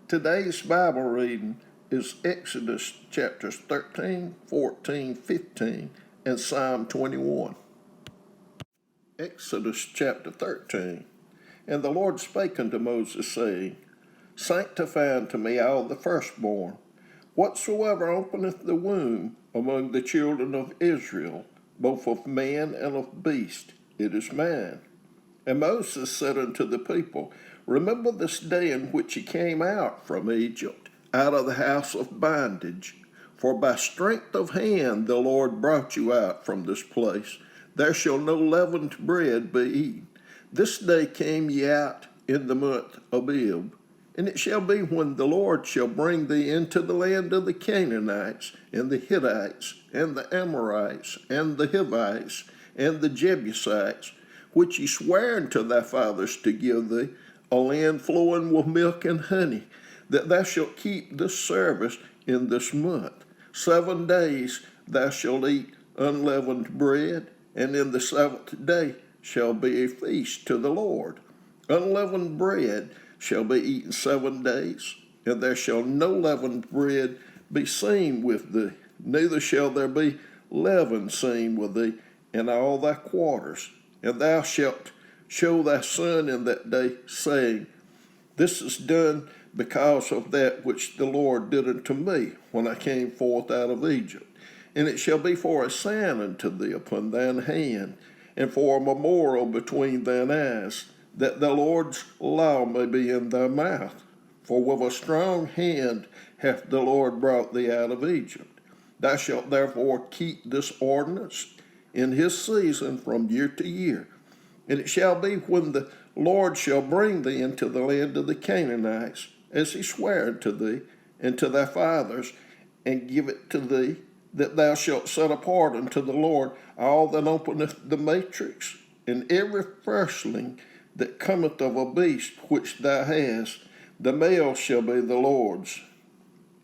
Today's Bible reading is Exodus chapters 13, 14, 15, and Psalm 21. Exodus chapter 13. And the Lord spake unto Moses, saying, Sanctify unto me all the firstborn, whatsoever openeth the womb among the children of Israel, both of man and of beast, it is mine. And Moses said unto the people, Remember this day in which ye came out from Egypt, out of the house of bondage. For by strength of hand the Lord brought you out from this place. There shall no leavened bread be eaten. This day came ye out in the month Abib. And it shall be when the Lord shall bring thee into the land of the Canaanites, and the Hittites, and the Amorites, and the Hivites, and the Jebusites, which he sware unto thy fathers to give thee, a land flowing with milk and honey, that thou shalt keep this service in this month. 7 days thou shalt eat unleavened bread, and in the seventh day shall be a feast to the Lord. Unleavened bread shall be eaten 7 days, and there shall no leavened bread be seen with thee, neither shall there be leaven seen with thee in all thy quarters. And thou shalt show thy son in that day, saying, This is done because of that which the Lord did unto me when I came forth out of Egypt. And it shall be for a sign unto thee upon thine hand, and for a memorial between thine eyes, that the Lord's law may be in thy mouth. For with a strong hand hath the Lord brought thee out of Egypt. Thou shalt therefore keep this ordinance in his season from year to year. And it shall be when the Lord shall bring thee into the land of the Canaanites, as he sware unto thee and to thy fathers, and give it to thee, that thou shalt set apart unto the Lord all that openeth the matrix, and every firstling that cometh of a beast which thou hast, the male shall be the Lord's.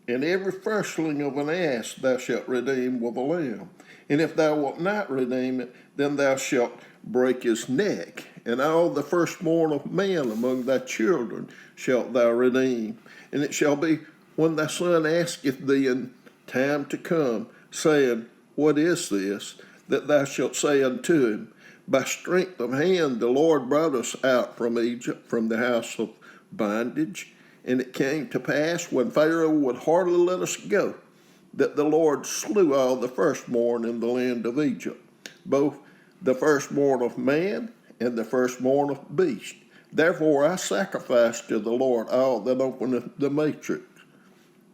And every firstling of an ass thou shalt redeem with a lamb. And if thou wilt not redeem it, then thou shalt break his neck. And all the firstborn of man among thy children shalt thou redeem. And it shall be when thy son asketh thee in time to come, saying, What is this? That thou shalt say unto him, By strength of hand the Lord brought us out from Egypt, from the house of bondage. And it came to pass, when Pharaoh would hardly let us go, that the Lord slew all the firstborn in the land of Egypt, both the firstborn of man and the firstborn of beast. Therefore I sacrifice to the Lord all that openeth the matrix,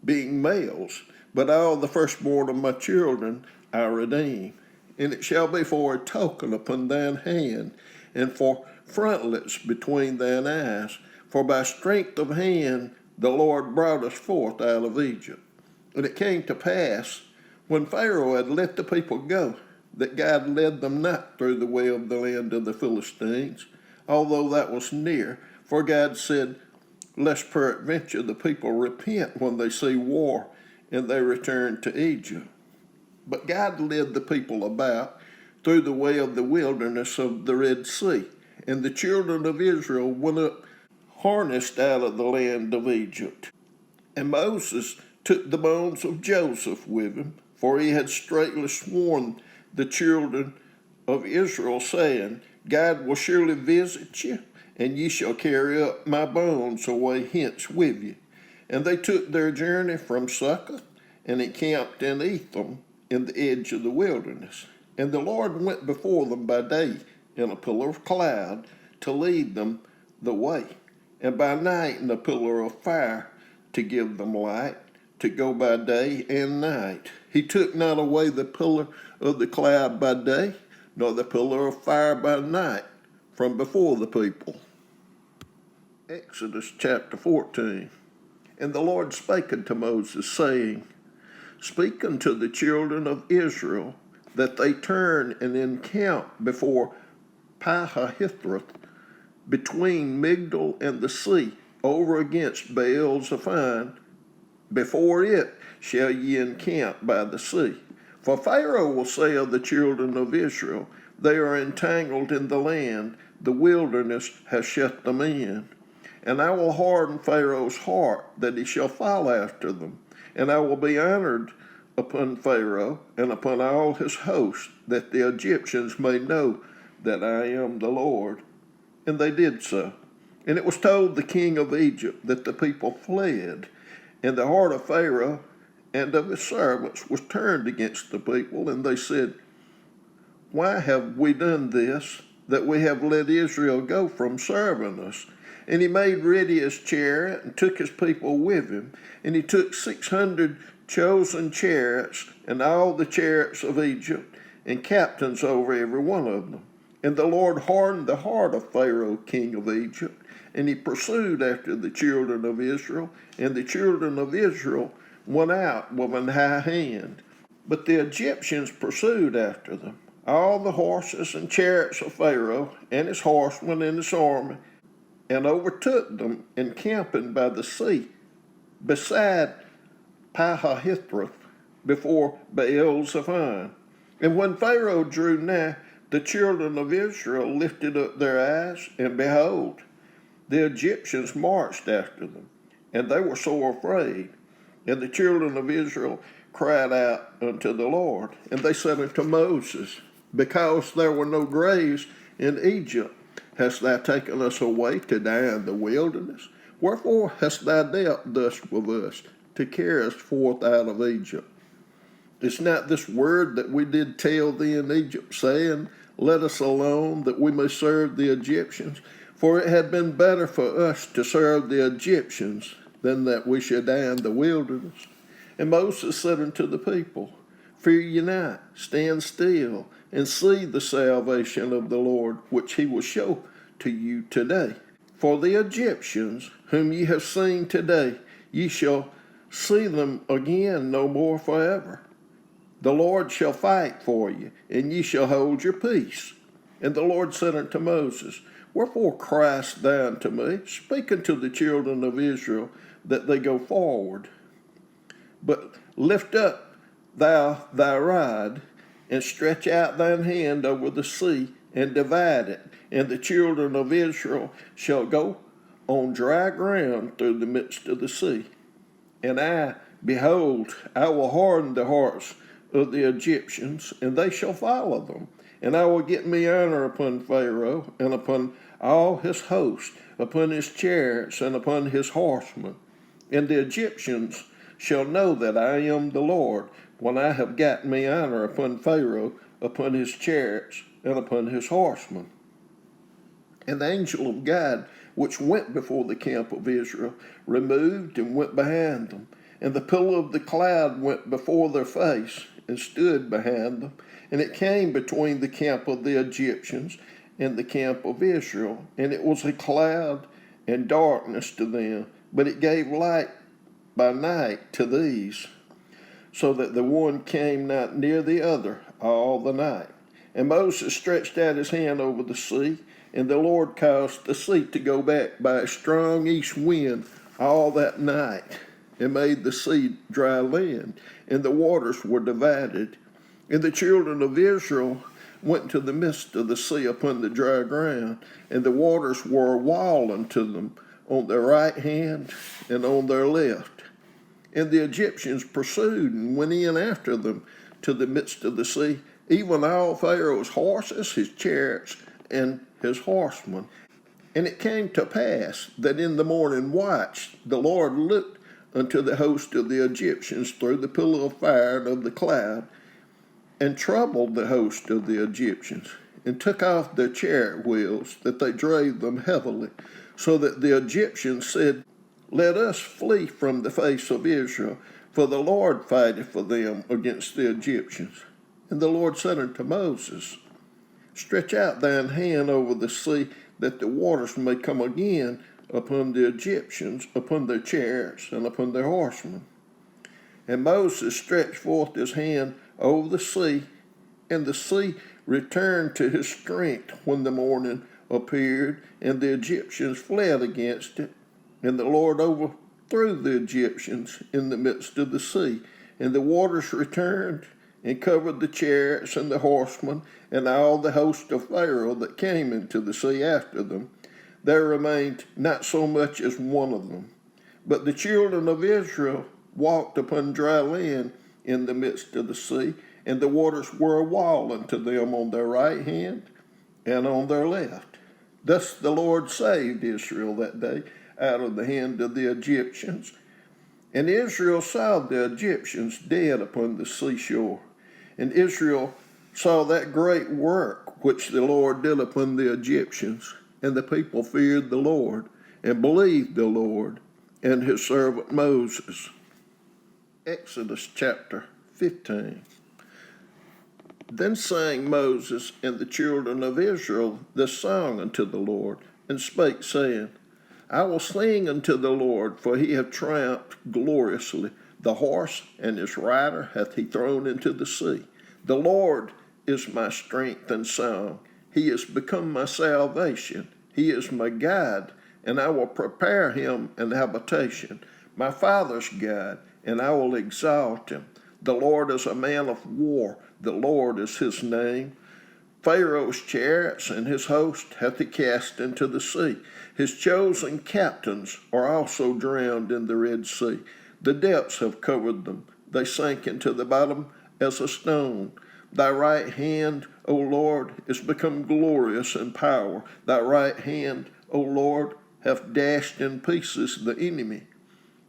being males, but all the firstborn of my children I redeem. And it shall be for a token upon thine hand, and for frontlets between thine eyes. For by strength of hand the Lord brought us forth out of Egypt. And it came to pass, when Pharaoh had let the people go, that God led them not through the way of the land of the Philistines, although that was near. For God said, Lest peradventure the people repent when they see war, and they return to Egypt. But God led the people about through the way of the wilderness of the Red Sea, and the children of Israel went up harnessed out of the land of Egypt. And Moses took the bones of Joseph with him, for he had straitly sworn the children of Israel, saying, God will surely visit you, and ye shall carry up my bones away hence with you. And they took their journey from Succoth, and encamped in Etham, in the edge of the wilderness. And the Lord went before them by day in a pillar of cloud to lead them the way, and by night in a pillar of fire to give them light, to go by day and night. He took not away the pillar of the cloud by day, nor the pillar of fire by night from before the people. Exodus chapter 14. And the Lord spake unto Moses, saying, Speak unto the children of Israel, that they turn and encamp before Pihahithroth, between Migdol and the sea, over against Baal-zephon. Before it shall ye encamp by the sea. For Pharaoh will say of the children of Israel, They are entangled in the land, the wilderness has shut them in. And I will harden Pharaoh's heart, that he shall follow after them. And I will be honored upon Pharaoh and upon all his host, that the Egyptians may know that I am the Lord. And they did so. And it was told the king of Egypt that the people fled, and the heart of Pharaoh and of his servants was turned against the people, and they said, Why have we done this, that we have let Israel go from serving us? And he made ready his chariot and took his people with him, and he took 600 chosen chariots and all the chariots of Egypt, and captains over every one of them. And the Lord hardened the heart of Pharaoh, king of Egypt, and he pursued after the children of Israel, and the children of Israel went out with an high hand. But the Egyptians pursued after them, all the horses and chariots of Pharaoh, and his horsemen and his army, and overtook them encamping by the sea, beside Pi-hahiroth, before Baal-zephon. And when Pharaoh drew nigh, the children of Israel lifted up their eyes, and behold, the Egyptians marched after them, and they were sore afraid. And the children of Israel cried out unto the Lord, and they said unto Moses, Because there were no graves in Egypt, hast thou taken us away to die in the wilderness? Wherefore hast thou dealt thus with us, to carry us forth out of Egypt? Is not this word that we did tell thee in Egypt, saying, Let us alone, that we may serve the Egyptians? For it had been better for us to serve the Egyptians than that we should die in the wilderness. And Moses said unto the people, Fear ye not, stand still, and see the salvation of the Lord, which he will show to you today. For the Egyptians, whom ye have seen today, ye shall see them again no more forever. The Lord shall fight for you, and ye shall hold your peace. And the Lord said unto Moses, Wherefore criest thou unto me? Speak unto the children of Israel, that they go forward. But lift up thou thy rod, and stretch out thine hand over the sea, and divide it, and the children of Israel shall go on dry ground through the midst of the sea. And I, behold, I will harden the hearts of the Egyptians, and they shall follow them. And I will get me honor upon Pharaoh, and upon all his host, upon his chariots, and upon his horsemen. And the Egyptians shall know that I am the Lord, when I have gotten me honor upon Pharaoh, upon his chariots, and upon his horsemen. And the angel of God, which went before the camp of Israel, removed and went behind them. And the pillar of the cloud went before their face, and stood behind them. And it came between the camp of the Egyptians and the camp of Israel. And it was a cloud and darkness to them, but it gave light by night to these, so that the one came not near the other all the night. And Moses stretched out his hand over the sea, and the Lord caused the sea to go back by a strong east wind all that night, and made the sea dry land, and the waters were divided. And the children of Israel went into the midst of the sea upon the dry ground, and the waters were a wall unto them on their right hand and on their left. And the Egyptians pursued and went in after them to the midst of the sea, even all Pharaoh's horses, his chariots, and his horsemen. And it came to pass that in the morning watch the Lord looked unto the host of the Egyptians through the pillar of fire and of the cloud, and troubled the host of the Egyptians, and took off their chariot wheels, that they drave them heavily, so that the Egyptians said, Let us flee from the face of Israel, for the Lord fighteth for them against the Egyptians. And the Lord said unto Moses, Stretch out thine hand over the sea, that the waters may come again upon the Egyptians, upon their chariots, and upon their horsemen. And Moses stretched forth his hand over the sea, and the sea returned to his strength when the morning appeared, and the Egyptians fled against it. And the Lord overthrew the Egyptians in the midst of the sea, and the waters returned and covered the chariots and the horsemen, and all the host of Pharaoh that came into the sea after them. there remained not so much as one of them. But the children of Israel walked upon dry land in the midst of the sea, and the waters were a wall unto them on their right hand and on their left. Thus the Lord saved Israel that day out of the hand of the Egyptians. And Israel saw the Egyptians dead upon the seashore. And Israel saw that great work which the Lord did upon the Egyptians. And the people feared the Lord and believed the Lord and his servant Moses. Exodus chapter 15. Then sang Moses and the children of Israel this song unto the Lord, and spake, saying, I will sing unto the Lord, for he hath triumphed gloriously. The horse and his rider hath he thrown into the sea. The Lord is my strength and song. He is become my salvation. He is my guide, and I will prepare him an habitation, my father's guide, and I will exalt him. The Lord is a man of war. The Lord is his name. Pharaoh's chariots and his host hath he cast into the sea. His chosen captains are also drowned in the Red Sea. The depths have covered them. They sank into the bottom as a stone. Thy right hand, O Lord, is become glorious in power. Thy right hand, O Lord, hath dashed in pieces the enemy.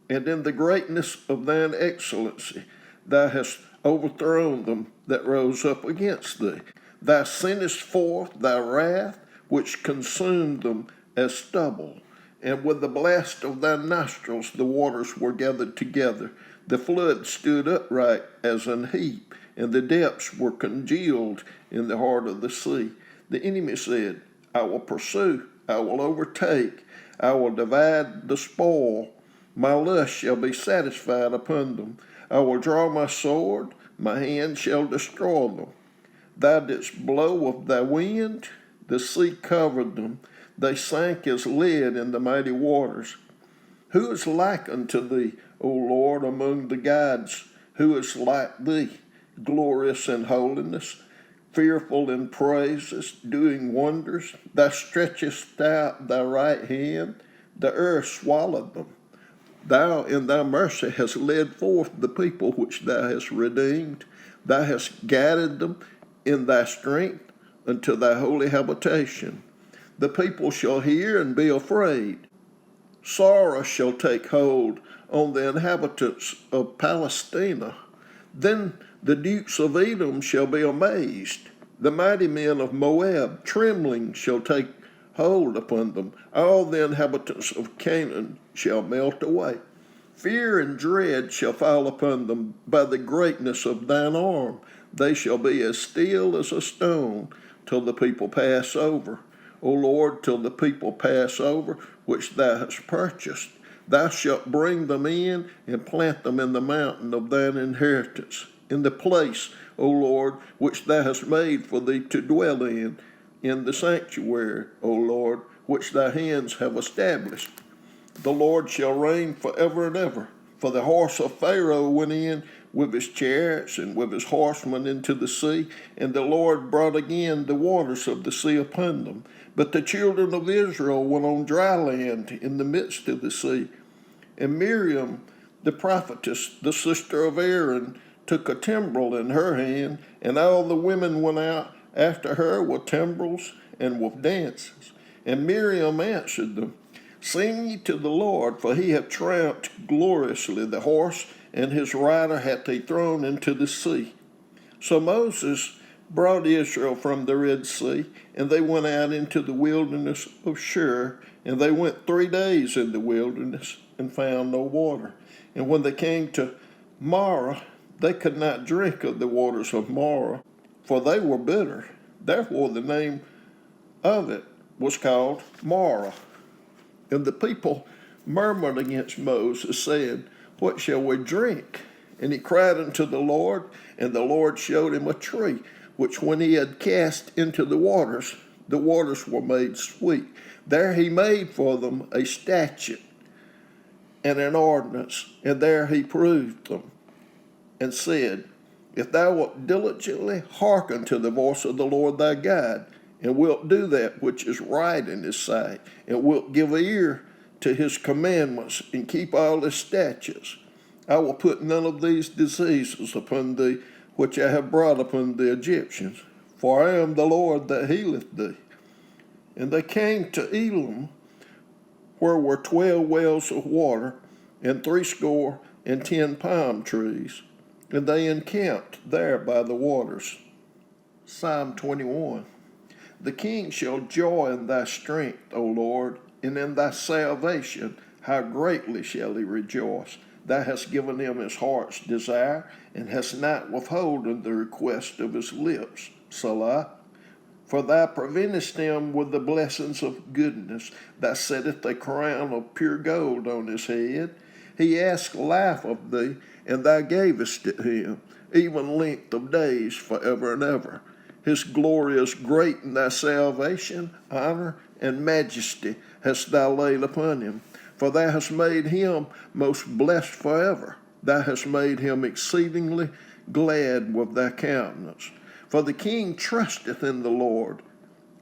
And in the greatness of thine excellency, thou hast overthrown them that rose up against thee. Thou sentest forth thy wrath, which consumed them as stubble. And with the blast of thy nostrils the waters were gathered together. The flood stood upright as an heap, and the depths were congealed in the heart of the sea. The enemy said, I will pursue, I will overtake, I will divide the spoil. My lust shall be satisfied upon them. I will draw my sword, my hand shall destroy them. Thou didst blow of thy wind, the sea covered them. They sank as lead in the mighty waters. Who is like unto thee, O Lord, among the gods? Who is like thee, glorious in holiness, fearful in praises, doing wonders? Thou stretchest out thy right hand, the earth swallowed them. Thou in thy mercy hast led forth the people which thou hast redeemed. Thou hast guided them in thy strength unto thy holy habitation. The people shall hear and be afraid. Sorrow shall take hold on the inhabitants of Palestina. Then the dukes of Edom shall be amazed. The mighty men of Moab, trembling, shall take hold upon them. All the inhabitants of Canaan shall melt away. Fear and dread shall fall upon them by the greatness of thine arm. They shall be as still as a stone till the people pass over. O Lord, till the people pass over, which thou hast purchased. Thou shalt bring them in and plant them in the mountain of thine inheritance, in the place, O Lord, which thou hast made for thee to dwell in the sanctuary, O Lord, which thy hands have established. The Lord shall reign forever and ever. For the horse of Pharaoh went in with his chariots and with his horsemen into the sea, and the Lord brought again the waters of the sea upon them. But the children of Israel went on dry land in the midst of the sea. And Miriam, the prophetess, the sister of Aaron, took a timbrel in her hand, and all the women went out after her with timbrels and with dances. And Miriam answered them, Sing ye to the Lord, for he hath triumphed gloriously. The horse and his rider hath he thrown into the sea. So Moses brought Israel from the Red Sea, and they went out into the wilderness of Shur, and they went 3 days in the wilderness and found no water. And when they came to Marah, they could not drink of the waters of Marah, for they were bitter. Therefore the name of it was called Marah. And the people murmured against Moses, saying, What shall we drink? And he cried unto the Lord, and the Lord showed him a tree, which when he had cast into the waters were made sweet. There he made for them a statute and an ordinance, and there he proved them, and said, If thou wilt diligently hearken to the voice of the Lord thy God, and wilt do that which is right in his sight, and wilt give ear to his commandments, and keep all his statutes. I will put none of these diseases upon thee, which I have brought upon the Egyptians, for I am the Lord that healeth thee. And they came to Elim, where were 12 wells of water, and 70 palm trees, and they encamped there by the waters. Psalm 21. The king shall joy in thy strength, O Lord, and in thy salvation how greatly shall he rejoice. Thou hast given him his heart's desire, and hast not withholden the request of his lips. Selah. For thou preventest him with the blessings of goodness. Thou settest a crown of pure gold on his head. He asked life of thee, and thou gavest it him, even length of days forever and ever. His glory is great in thy salvation, honor and majesty hast thou laid upon him. For thou hast made him most blessed forever. Thou hast made him exceedingly glad with thy countenance. For the king trusteth in the Lord,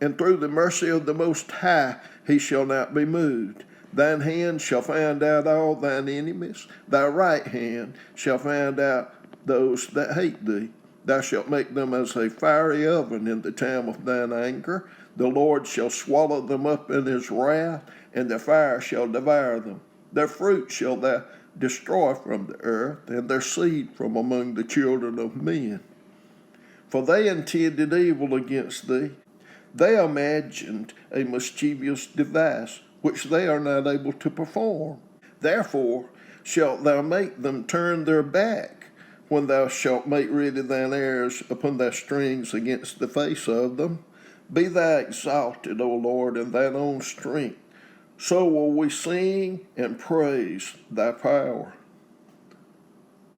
and through the mercy of the Most High he shall not be moved. Thine hand shall find out all thine enemies. Thy right hand shall find out those that hate thee. Thou shalt make them as a fiery oven in the time of thine anger. The Lord shall swallow them up in his wrath, and the fire shall devour them. Their fruit shall thou destroy from the earth, and their seed from among the children of men. For they intended evil against thee. They imagined a mischievous device, which they are not able to perform. Therefore shalt thou make them turn their back, when thou shalt make ready thine arrows upon thy strings against the face of them. Be thou exalted, O Lord, in thine own strength. So will we sing and praise thy power.